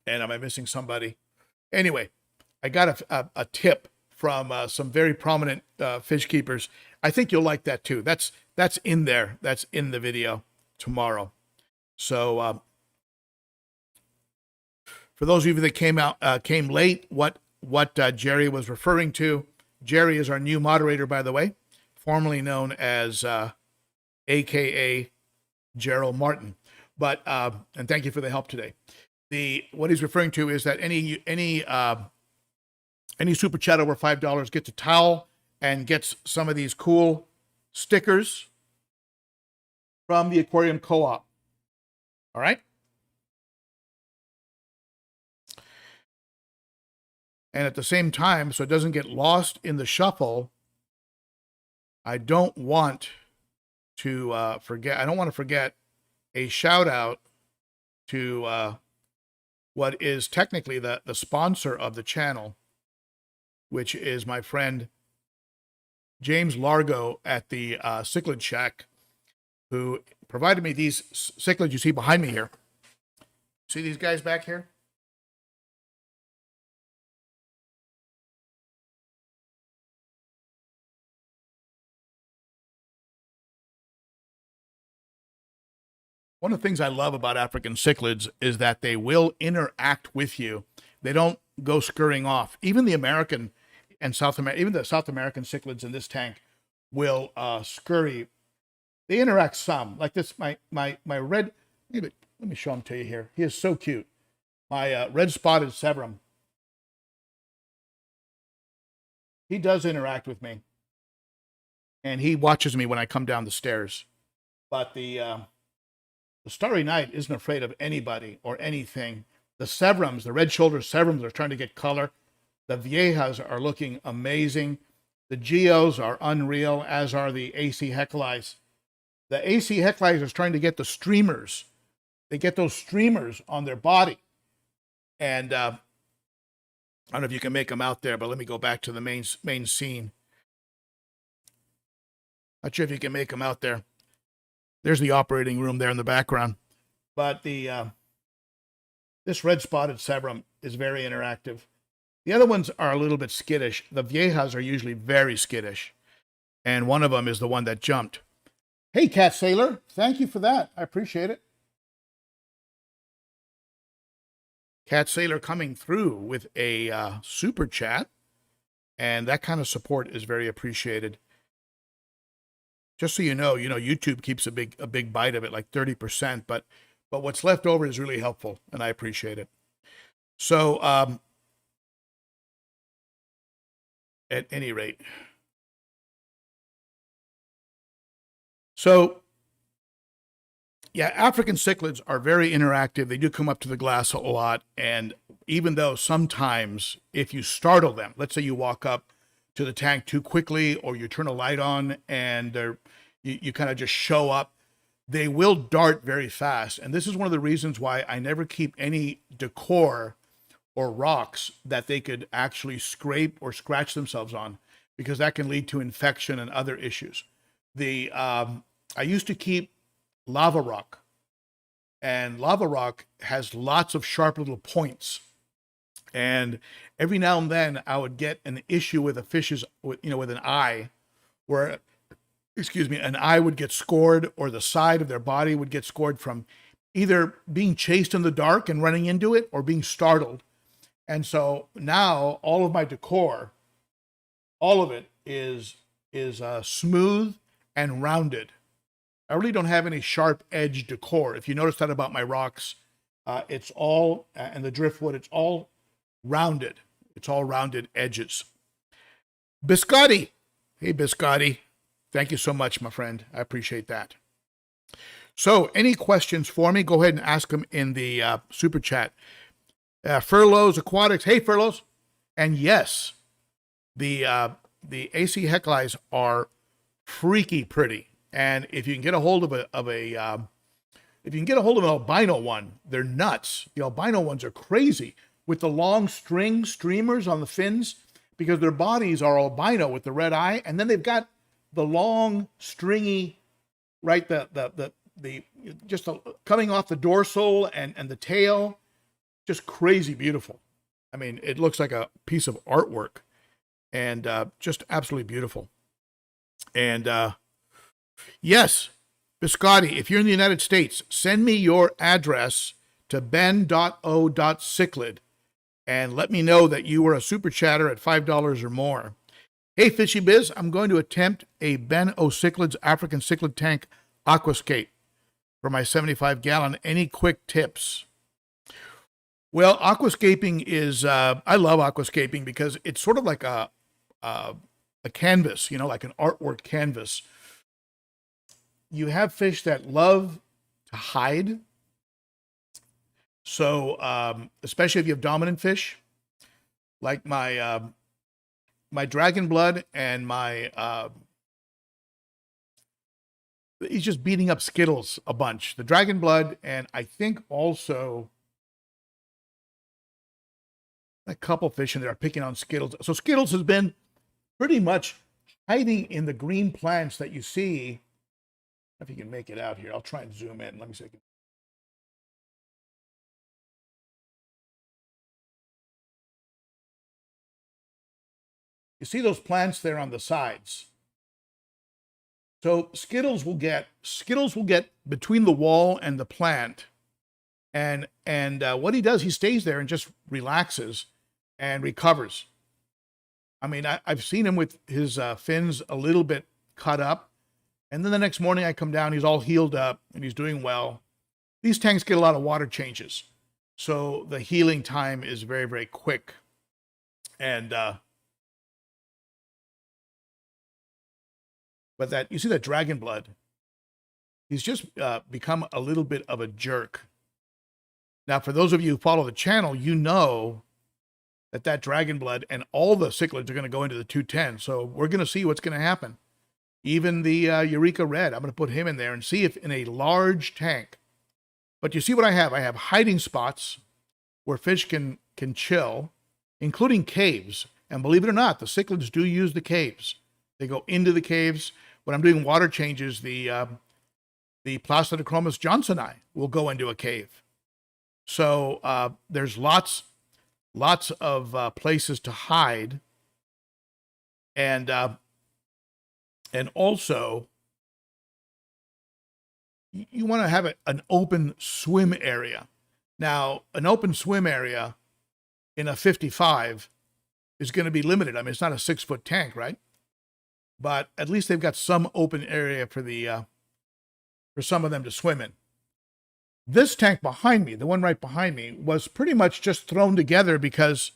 Speaker 1: And am I missing somebody? Anyway, I got a tip from some very prominent fish keepers. I think you'll like that too. That's in there. That's in the video tomorrow. So for those of you that came late, what Jerry was referring to, Jerry is our new moderator, by the way, formerly known as AKA Gerald Martin. But and thank you for the help today. What he's referring to is that any super chat over $5 gets a towel and gets some of these cool stickers from the Aquarium Co-op. All right. And at the same time, so it doesn't get lost in the shuffle, I don't want to forget. I don't want to forget a shout out to what is technically the sponsor of the channel, which is my friend James Largo at the Cichlid Shack, who provided me these cichlids you see behind me here. See these guys back here? One of the things I love about African cichlids is that they will interact with you. They don't go scurrying off. Even the American and even the South American cichlids in this tank will scurry. They interact some. Like this, my red, let me show him to you here. He is so cute. My red spotted Severum. He does interact with me. And he watches me when I come down the stairs. But the Starry Night isn't afraid of anybody or anything. The Severums, the red-shouldered Severums, are trying to get color. The Viejas are looking amazing. The Geos are unreal, as are the AC Heclides. The AC Heclides are trying to get the streamers. They get those streamers on their body. And I don't know if you can make them out there, but let me go back to the main scene. Not sure if you can make them out there. There's the operating room there in the background. But this red spotted Severum is very interactive. The other ones are a little bit skittish. The Viejas are usually very skittish. And one of them is the one that jumped. Hey, Cat Sailor. Thank you for that. I appreciate it. Cat Sailor coming through with a super chat. And that kind of support is very appreciated. Just so you know, YouTube keeps a big bite of it, like 30%, but what's left over is really helpful, and I appreciate it. So, at any rate, so yeah, African cichlids are very interactive. They do come up to the glass a lot, and even though sometimes if you startle them, let's say you walk up to the tank too quickly, or you turn a light on and you kind of just show up, they will dart very fast. And this is one of the reasons why I never keep any decor or rocks that they could actually scrape or scratch themselves on, because that can lead to infection and other issues. I used to keep lava rock, and lava rock has lots of sharp little points. And every now and then I would get an issue with a fish's, with an eye, where, an eye would get scored, or the side of their body would get scored from either being chased in the dark and running into it, or being startled. And so now all of my decor, all of it is smooth and rounded. I really don't have any sharp edge decor. If you notice that about my rocks, it's all, and the driftwood, it's all rounded. It's all rounded edges. Biscotti. Hey, Biscotti. Thank you so much, my friend. I appreciate that. So any questions for me, go ahead and ask them in the super chat. Furloughs Aquatics. Hey, Furloughs. And yes, the AC Heclides are freaky pretty. And if you can get a hold of an albino one, they're nuts. The albino ones are crazy, with the long streamers on the fins, because their bodies are albino with the red eye, and then they've got the long, stringy, right? The just coming off the dorsal and the tail, just crazy beautiful. I mean, it looks like a piece of artwork, and just absolutely beautiful. And yes, Biscotti, if you're in the United States, send me your address to ben.o.cichlid and let me know that you were a super chatter at $5 or more. Hey, Fishy Biz, I'm going to attempt a Ben O. Cichlids African Cichlid Tank Aquascape for my 75-gallon. Any quick tips? Well, aquascaping is, I love aquascaping because it's sort of like a canvas, you know, like an artwork canvas. You have fish that love to hide. So, especially if you have dominant fish, like my dragon blood and my, he's just beating up Skittles a bunch. The dragon blood, and I think also a couple fish in there are picking on Skittles. So Skittles has been pretty much hiding in the green plants that you see. If you can make it out here, I'll try and zoom in. Let me see. You see those plants there on the sides. So Skittles will get between the wall and the plant, and what he does, he stays there and just relaxes and recovers. I mean, I've seen him with his fins a little bit cut up, and then the next morning I come down, he's all healed up and he's doing well. These tanks get a lot of water changes, so the healing time is very, very quick. And but that, you see that dragon blood, he's just become a little bit of a jerk. Now, for those of you who follow the channel, you know that dragon blood and all the cichlids are going to go into the 210. So we're going to see what's going to happen. Even the Eureka Red, I'm going to put him in there and see if in a large tank. But you see what I have? I have hiding spots where fish can chill, including caves. And believe it or not, the cichlids do use the caves. They go into the caves. When I'm doing water changes, the Plastidochromos johnsoni will go into a cave. So there's lots of places to hide, and also you want to have an open swim area. Now, an open swim area in a 55 is going to be limited. I mean, it's not a 6-foot tank, right? But at least they've got some open area for the for some of them to swim in. This tank behind me, the one right behind me, was pretty much just thrown together because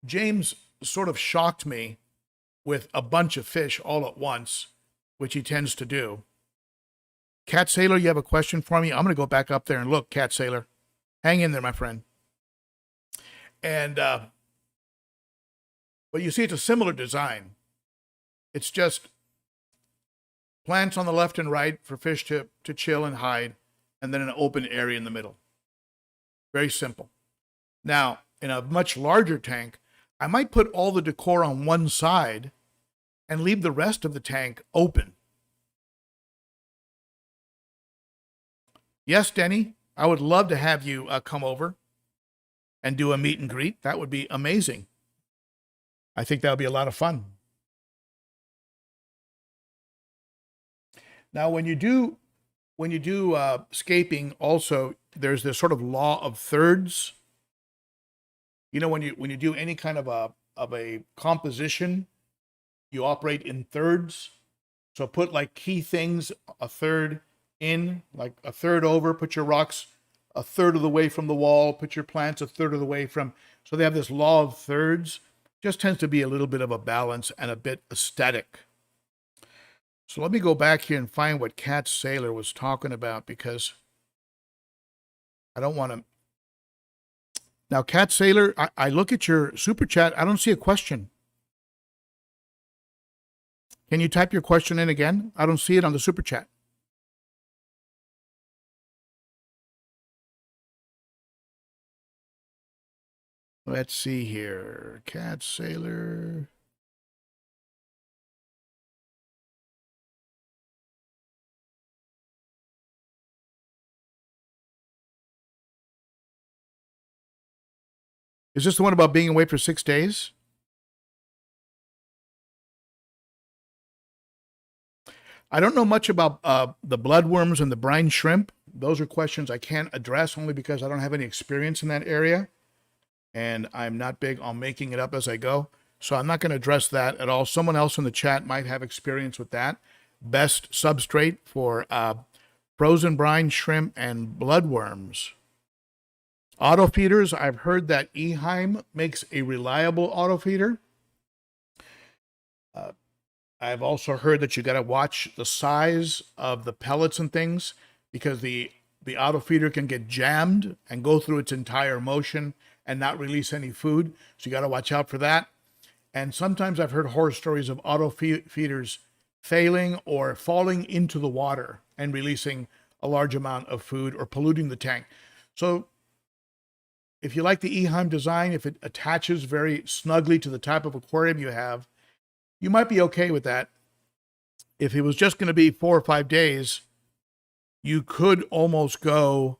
Speaker 1: James sort of shocked me with a bunch of fish all at once, which he tends to do. Cat Sailor, you have a question for me? I'm going to go back up there and look, Cat Sailor. Hang in there, my friend. And, but you see, it's a similar design. It's just plants on the left and right for fish to chill and hide, and then an open area in the middle. Very simple. Now, in a much larger tank, I might put all the decor on one side and leave the rest of the tank open. Yes, Denny, I would love to have you come over and do a meet and greet. That would be amazing. I think that would be a lot of fun. Now, when you do scaping, also there's this sort of law of thirds. You know, when you do any kind of a composition, you operate in thirds. So put like key things a third in, like a third over. Put your rocks a third of the way from the wall. Put your plants a third of the way from. So they have this law of thirds. Just tends to be a little bit of a balance and a bit aesthetic. So let me go back here and find what Cat Sailor was talking about, because I don't want to. Now, Cat Sailor, I look at your super chat. I don't see a question. Can you type your question in again? I don't see it on the super chat. Let's see here. Cat Sailor. Is this the one about being away for 6 days? I don't know much about the bloodworms and the brine shrimp. Those are questions I can't address only because I don't have any experience in that area. And I'm not big on making it up as I go. So I'm not going to address that at all. Someone else in the chat might have experience with that. Best substrate for frozen brine shrimp and bloodworms. Auto feeders, I've heard that Eheim makes a reliable auto feeder. I've also heard that you got to watch the size of the pellets and things because the auto feeder can get jammed and go through its entire motion and not release any food. So you got to watch out for that. And sometimes I've heard horror stories of auto feeders failing or falling into the water and releasing a large amount of food or polluting the tank. So if you like the Eheim design, if it attaches very snugly to the type of aquarium you have, you might be okay with that. If it was just going to be 4 or 5 days, you could almost go.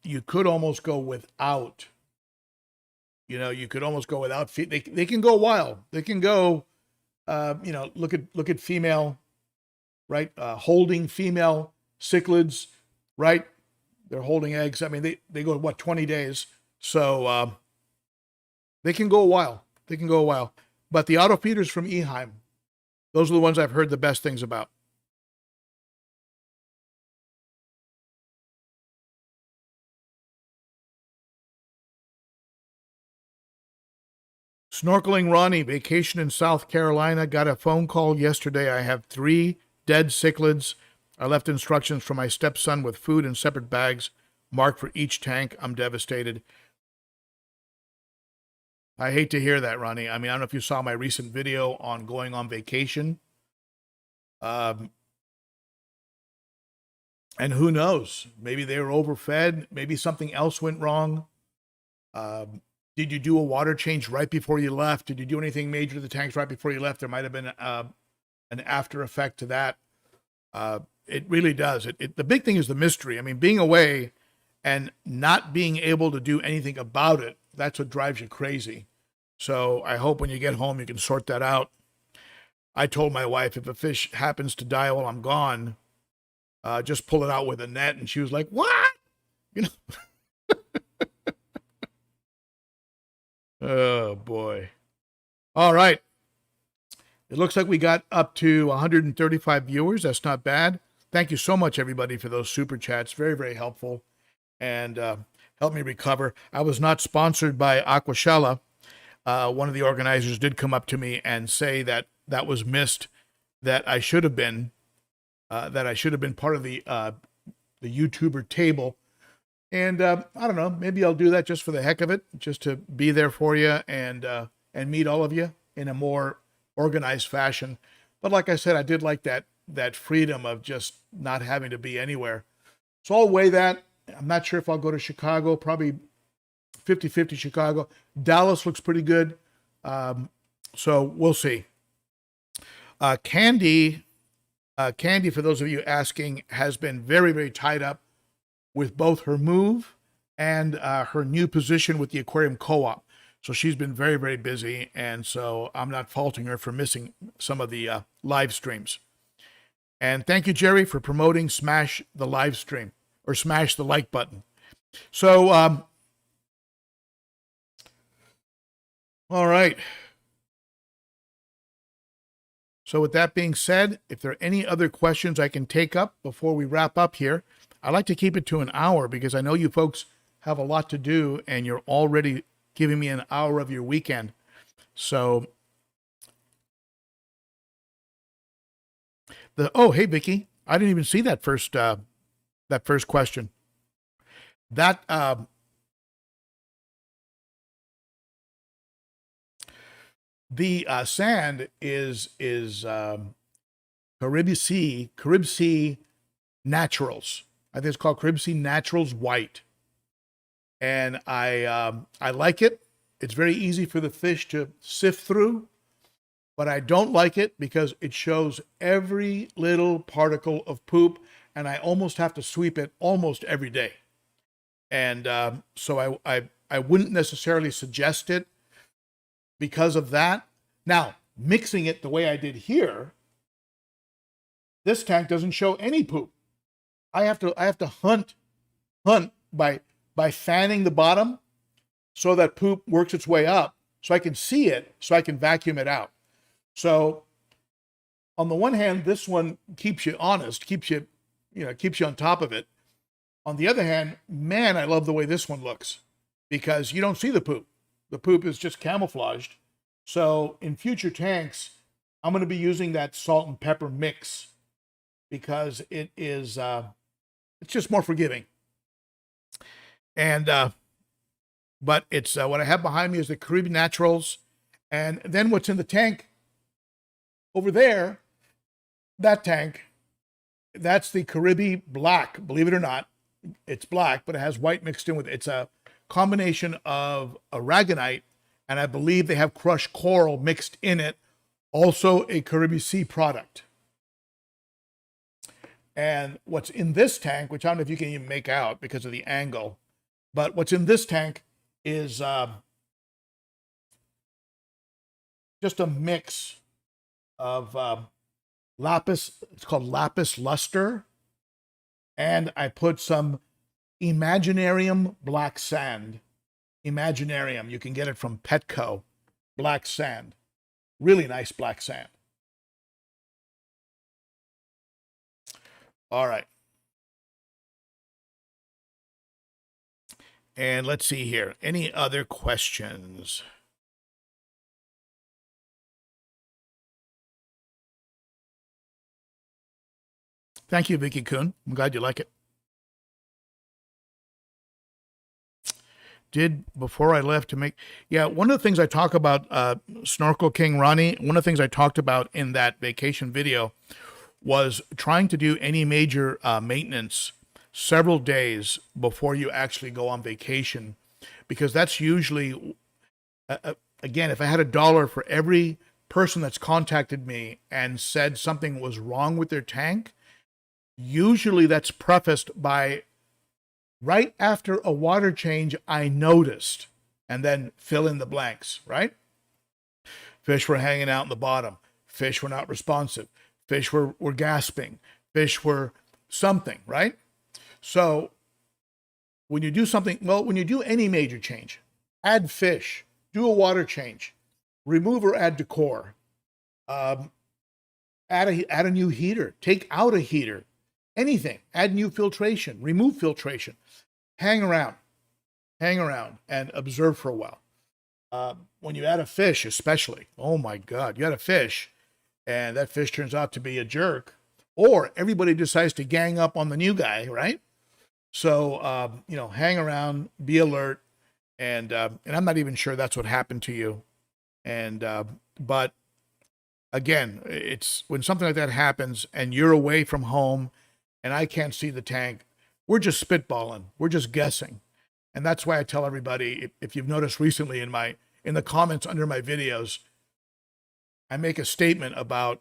Speaker 1: You could almost go without. You could almost go without feed. They can go wild. They can go. Look at female, right? Holding female cichlids, right? They're holding eggs. I mean, they go 20 days. So they can go a while. They can go a while. But the auto feeders from Eheim, those are the ones I've heard the best things about. Snorkeling Ronnie, vacation in South Carolina. Got a phone call yesterday. I have 3 dead cichlids. I left instructions for my stepson with food in separate bags marked for each tank. I'm devastated. I hate to hear that, Ronnie. I mean, I don't know if you saw my recent video on going on vacation. And who knows? Maybe they were overfed. Maybe something else went wrong. Did you do a water change right before you left? Did you do anything major to the tanks right before you left? There might have been an after effect to that. It really does. The big thing is the mystery. I mean, being away and not being able to do anything about it, that's what drives you crazy. So I hope when you get home, you can sort that out. I told my wife, if a fish happens to die while I'm gone, just pull it out with a net. And she was like, what? Oh, boy. All right. It looks like we got up to 135 viewers. That's not bad. Thank you so much, everybody, for those super chats. Very, very helpful. And helped me recover. I was not sponsored by Aquashella. One of the organizers did come up to me and say that was missed, that I should have been part of the YouTuber table. And I don't know, maybe I'll do that just for the heck of it, just to be there for you and meet all of you in a more organized fashion. But like I said, I did like that freedom of just not having to be anywhere. So I'll weigh that. I'm not sure if I'll go to Chicago, probably 50-50 Chicago. Dallas looks pretty good. So we'll see. Candi, for those of you asking, has been very, very tied up with both her move and her new position with the aquarium co-op. So she's been very, very busy. And so I'm not faulting her for missing some of the live streams. And thank you, Jerry, for promoting Smash the live stream, or smash the like button. So, all right. So with that being said, if there are any other questions I can take up before we wrap up here, I like to keep it to an hour because I know you folks have a lot to do and you're already giving me an hour of your weekend. So, hey, Vicky, I didn't even see that first question. That, the sand is Carib Sea Naturals. I think it's called Carib Sea Naturals White. And I like it. It's very easy for the fish to sift through, but I don't like it because it shows every little particle of poop, and I almost have to sweep it almost every day. And so I I wouldn't necessarily suggest it because of that. Now, mixing it the way I did here, this tank doesn't show any poop. I have to hunt by fanning the bottom so that poop works its way up, so I can see it, so I can vacuum it out. So on the one hand, this one keeps you honest, keeps you on top of it. On the other hand, man, I love the way this one looks because you don't see the poop. The poop is just camouflaged. So in future tanks, I'm going to be using that salt and pepper mix because it is, it's just more forgiving. And, but it's, what I have behind me is the Caribbean Naturals. And then what's in the tank over there, that tank, that's the Caribbean Black, believe it or not. It's black, but it has white mixed in with it. It's a combination of aragonite, and I believe they have crushed coral mixed in it, also a Caribbean Sea product. And what's in this tank, which I don't know if you can even make out because of the angle, but what's in this tank is just a mix of lapis, it's called lapis luster, and I put some Imaginarium black sand. Imaginarium, you can get it from Petco, black sand. Really nice black sand. All right. And let's see here. Any other questions? Thank you, Vicky Kuhn. I'm glad you like it. Before I left to make, yeah, one of the things I talk about, Snorkel King Ronnie, one of the things I talked about in that vacation video was trying to do any major maintenance several days before you actually go on vacation, because that's usually, again, if I had $1 for every person that's contacted me and said something was wrong with their tank, usually that's prefaced by right after a water change, I noticed, and then fill in the blanks, right? Fish were hanging out in the bottom. Fish were not responsive. Fish were gasping. Fish were something, right? So when you do something, well, when you do any major change, add fish, do a water change, remove or add decor, add a new heater, take out a heater, anything, add new filtration, remove filtration, hang around and observe for a while. When you add a fish, especially, oh my God, you add a fish and that fish turns out to be a jerk, or everybody decides to gang up on the new guy, right? So, hang around, be alert. And I'm not even sure that's what happened to you. And, but again, it's when something like that happens and you're away from home and I can't see the tank, we're just spitballing. We're just guessing. And that's why I tell everybody, if you've noticed recently in the comments under my videos, I make a statement about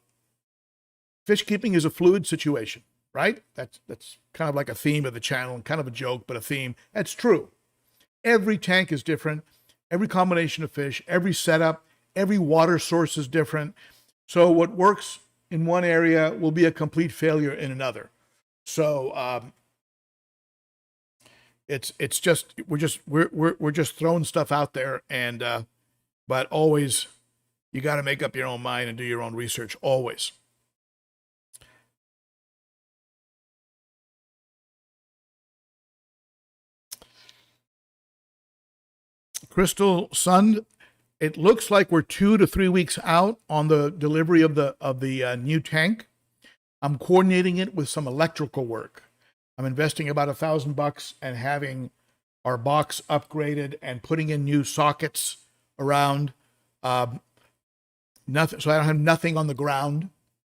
Speaker 1: fish keeping is a fluid situation, right? That's kind of like a theme of the channel, and kind of a joke, but a theme. That's true. Every tank is different. Every combination of fish, every setup, every water source is different. So what works in one area will be a complete failure in another. So it's just we're just throwing stuff out there, and but always you got to make up your own mind and do your own research always. Crystal Sun, it looks like we're 2 to 3 weeks out on the delivery of the new tank. I'm coordinating it with some electrical work. I'm investing about $1,000 and having our box upgraded and putting in new sockets around. Nothing, so I don't have nothing on the ground,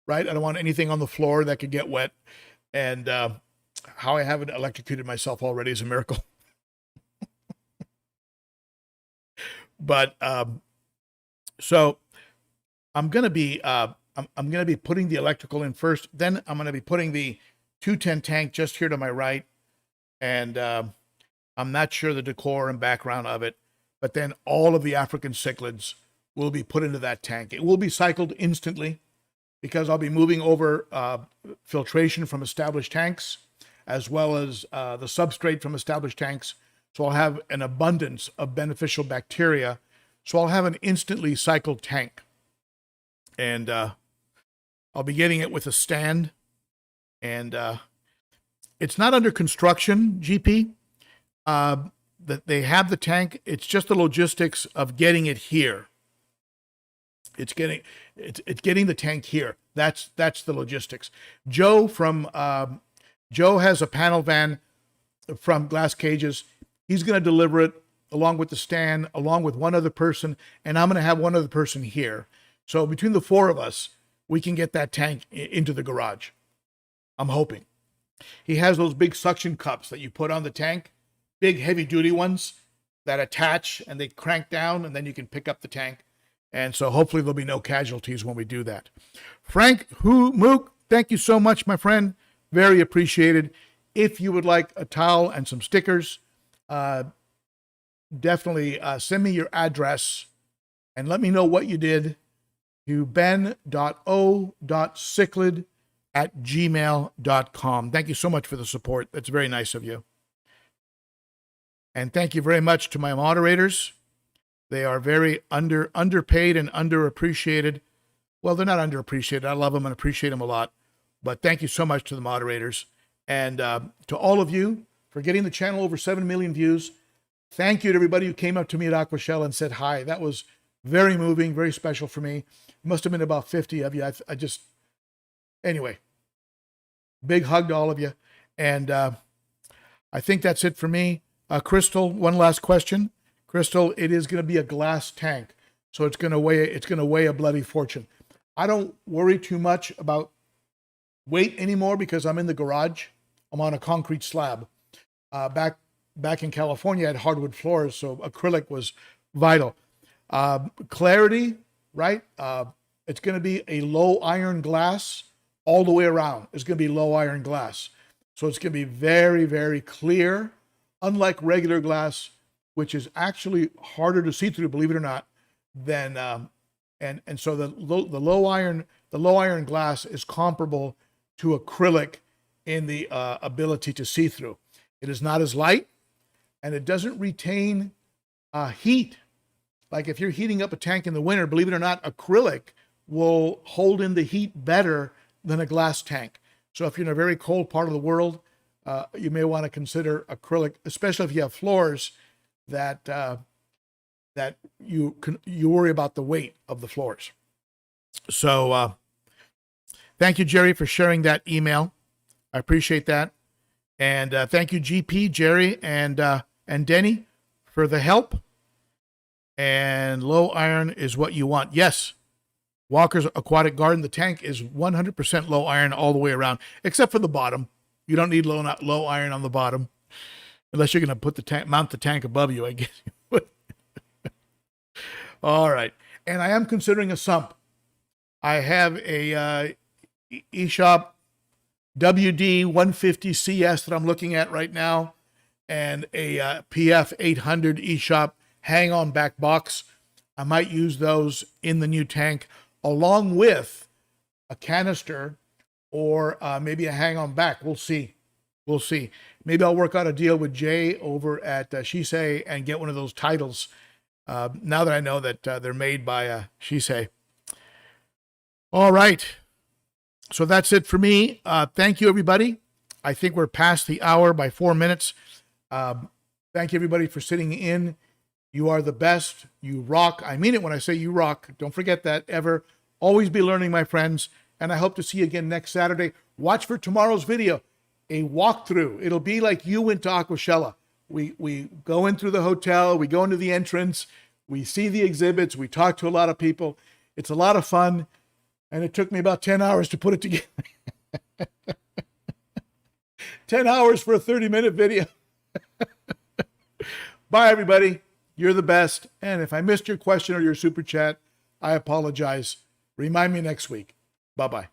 Speaker 1: right? I don't want anything on the floor that could get wet. And how I haven't electrocuted myself already is a miracle. But so I'm gonna be I'm gonna be putting the electrical in first. Then I'm gonna be putting the 210 tank just here to my right, and I'm not sure the decor and background of it, but then all of the African cichlids will be put into that tank. It will be cycled instantly because I'll be moving over filtration from established tanks as well as the substrate from established tanks. So I'll have an abundance of beneficial bacteria. So I'll have an instantly cycled tank. And I'll be getting it with a stand. And it's not under construction, GP. That they have the tank. It's just the logistics of getting it here. It's getting the tank here. That's the logistics. Joe has a panel van from Glass Cages. He's going to deliver it along with the stand, along with one other person, and I'm going to have one other person here. So between the four of us, we can get that tank into the garage. I'm hoping. He has those big suction cups that you put on the tank, big heavy duty ones that attach and they crank down, and then you can pick up the tank. And so hopefully there'll be no casualties when we do that. Frank Mook, thank you so much, my friend. Very appreciated. If you would like a towel and some stickers, definitely send me your address and let me know what you did to ben.o.cichlid@gmail.com. Thank you so much for the support. That's very nice of you. And thank you very much to my moderators. They are very underpaid and underappreciated. Well, they're not underappreciated. I love them and appreciate them a lot. But thank you so much to the moderators. And to all of you for getting the channel over 7 million views. Thank you to everybody who came up to me at Aquashella and said hi. That was very moving, very special for me. Must have been about 50 of you. Anyway, big hug to all of you. And I think that's it for me. Crystal, one last question. Crystal, it is going to be a glass tank, so it's going to weigh a bloody fortune. I don't worry too much about weight anymore because I'm in the garage. I'm on a concrete slab. Back in California, I had hardwood floors, so acrylic was vital. Clarity, right? It's going to be a low iron glass all the way around. It's going to be low iron glass, so it's going to be very, very clear. Unlike regular glass, which is actually harder to see through, believe it or not, than and so the low iron glass is comparable to acrylic in the ability to see through. It is not as light, and it doesn't retain heat. Like if you're heating up a tank in the winter, believe it or not, acrylic will hold in the heat better than a glass tank. So if you're in a very cold part of the world, you may want to consider acrylic, especially if you have floors that you worry about the weight of the floors. So thank you, Jerry, for sharing that email. I appreciate that. And thank you, GP, Jerry, and Denny for the help. And low iron is what you want. Yes, Walker's Aquatic Garden, the tank is 100% low iron all the way around, except for the bottom. You don't need low iron on the bottom, unless you're going to mount the tank above you, I guess you would. All right. And I am considering a sump. I have a eShop WD 150 CS that I'm looking at right now, and a PF 800 eShop hang-on back box. I might use those in the new tank, along with a canister or maybe a hang-on back. We'll see. We'll see. Maybe I'll work out a deal with Jay over at Shisei and get one of those titles. Now that I know that they're made by Shisei. All right. So that's it for me. Thank you, everybody. I think we're past the hour by 4 minutes. Thank you, everybody, for sitting in. You are the best. You rock. I mean it when I say you rock. Don't forget that ever. Always be learning, my friends. And I hope to see you again next Saturday. Watch for tomorrow's video, a walkthrough. It'll be like you went to Aquashella. We go in through the hotel. We go into the entrance. We see the exhibits. We talk to a lot of people. It's a lot of fun. And it took me about 10 hours to put it together. 10 hours for a 30-minute video. Bye, everybody. You're the best. And if I missed your question or your super chat, I apologize. Remind me next week. Bye-bye.